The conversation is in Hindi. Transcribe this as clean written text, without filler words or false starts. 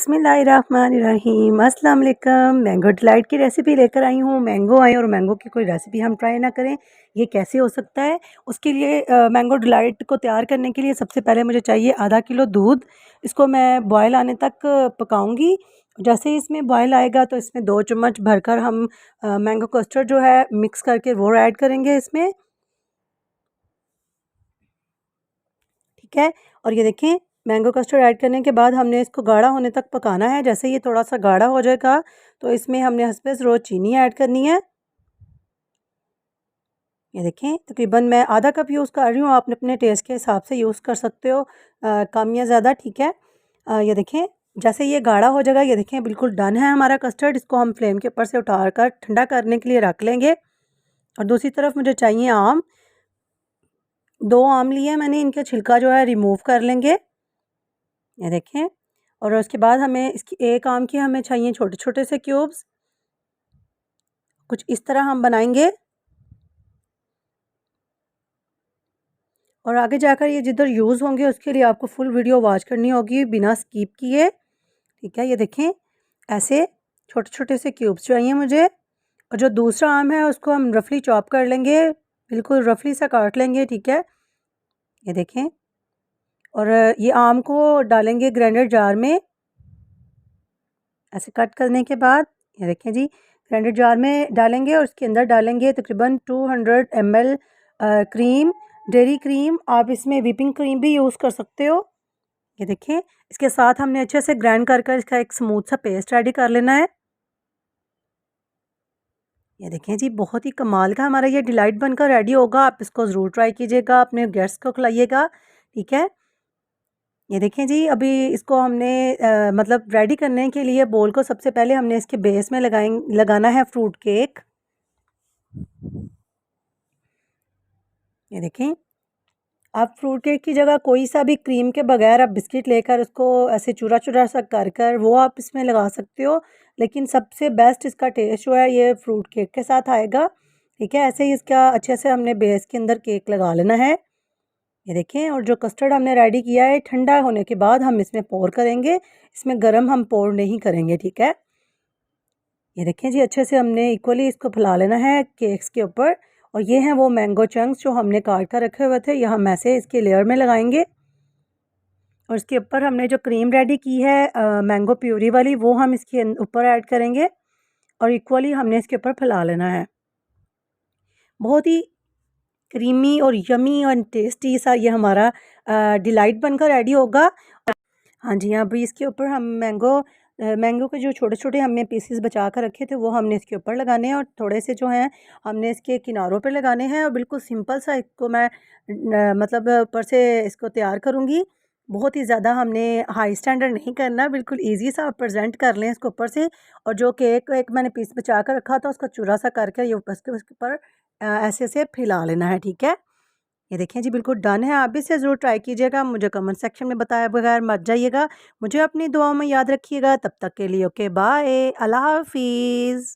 बिस्मिल्लाहिर्रहमानिर्रहीम अस्सलाम वालेकुम। मैंगो डिलाइट की रेसिपी लेकर आई हूँ। मैंगो आए और मैंगो की कोई रेसिपी हम ट्राई ना करें, ये कैसे हो सकता है। उसके लिए मैंगो डिलाइट को तैयार करने के लिए सबसे पहले मुझे चाहिए आधा किलो दूध। इसको मैं बॉयल आने तक पकाऊंगी। जैसे ही इसमें बॉयल आएगा तो इसमें 2 चम्मच भरकर हम मैंगो कस्टर्ड जो है मिक्स करके वो ऐड करेंगे इसमें, ठीक है। और ये देखें, मैंगो कस्टर्ड ऐड करने के बाद हमने इसको गाढ़ा होने तक पकाना है। जैसे ये थोड़ा सा गाढ़ा हो जाएगा तो इसमें हमने हस्बे रोज़ चीनी ऐड करनी है। ये देखें, तकरीबन मैं आधा कप यूज़ कर रही हूँ, आप अपने टेस्ट के हिसाब से यूज़ कर सकते हो, कम या ज़्यादा, ठीक है। ये देखें, जैसे ये गाढ़ा हो जाएगा, ये देखें बिल्कुल डन है हमारा कस्टर्ड। इसको हम फ्लेम के ऊपर से उतार कर ठंडा करने के लिए रख लेंगे। और दूसरी तरफ मुझे चाहिए आम। 2 आम लिए मैंने, इनका छिलका जो है रिमूव कर लेंगे। ये देखें, और उसके बाद हमें इसकी एक आम की हमें चाहिए छोटे छोटे से क्यूब्स। कुछ इस तरह हम बनाएंगे और आगे जाकर ये जिधर यूज़ होंगे उसके लिए आपको फुल वीडियो वॉच करनी होगी बिना स्किप किए, ठीक है। ये देखें, ऐसे छोटे छोटे से क्यूब्स चाहिए मुझे। और जो दूसरा आम है उसको हम रफली चॉप कर लेंगे, बिल्कुल रफली सा काट लेंगे, ठीक है। ये देखें, और ये आम को डालेंगे ग्राइंडर जार में। ऐसे कट करने के बाद ये देखें जी, ग्राइंडर जार में डालेंगे और उसके अंदर डालेंगे तकरीबन 200 ml क्रीम, डेयरी क्रीम। आप इसमें व्हिपिंग क्रीम भी यूज़ कर सकते हो। ये देखें, इसके साथ हमने अच्छे से ग्राइंड कर कर इसका एक स्मूथ सा पेस्ट रेडी कर लेना है। ये देखें जी, बहुत ही कमाल का हमारा ये डिलाइट बनकर रेडी होगा। आप इसको ज़रूर ट्राई कीजिएगा, अपने गेस्ट को खिलाइएगा, ठीक है। ये देखें जी, अभी इसको हमने मतलब रेडी करने के लिए बोल को सबसे पहले हमने इसके बेस में लगाना है फ्रूट केक। ये देखें, आप फ्रूट केक की जगह कोई सा भी क्रीम के बगैर आप बिस्किट लेकर उसको ऐसे चूरा चूरा सा कर कर वो आप इसमें लगा सकते हो, लेकिन सबसे बेस्ट इसका टेस्ट जो है ये फ्रूट केक के साथ आएगा, ठीक है। ऐसे ही इसका अच्छे से हमने बेस के अंदर केक लगा लेना है। ये देखें, और जो कस्टर्ड हमने रेडी किया है ठंडा होने के बाद हम इसमें पोर करेंगे, इसमें गर्म हम पोर नहीं करेंगे, ठीक है। ये देखें जी, अच्छे से हमने इक्वली इसको फैला लेना है केक्स के ऊपर। और ये हैं वो मैंगो चंक्स जो हमने काट कर रखे हुए थे, ये हम ऐसे इसके लेयर में लगाएंगे। और इसके ऊपर हमने जो क्रीम रेडी की है मैंगो प्यूरी वाली, वो हम इसके ऊपर ऐड करेंगे और इक्वली हमने इसके ऊपर फैला लेना है। बहुत ही क्रीमी और यमी और टेस्टी सा ये हमारा डिलाइट बनकर रेडी होगा। हाँ जी, अभी इसके ऊपर हम मैंगो के जो छोटे-छोटे हमने पीसेस बचा कर रखे थे वो हमने इसके ऊपर लगाने हैं और थोड़े से जो हैं हमने इसके किनारों पे लगाने हैं। और बिल्कुल सिंपल सा इसको मैं मतलब ऊपर से इसको तैयार करूँगी। बहुत ही ज़्यादा हमने हाई स्टैंडर्ड नहीं करना, बिल्कुल ईज़ी सा प्रेज़ेंट कर लें इसको ऊपर से। और जो केक एक मैंने पीस बचा कर रखा था उसका चूरा सा करके ये उसके उसके ऊपर ऐसे से फैला लेना है, ठीक है। ये देखें जी, बिल्कुल डन है। आप भी इसे ज़रूर ट्राई कीजिएगा, मुझे कमेंट सेक्शन में बताए बगैर मत जाइएगा। मुझे अपनी दुआओं में याद रखिएगा। तब तक के लिए ओके बाय, अल्लाह हाफ़िज़।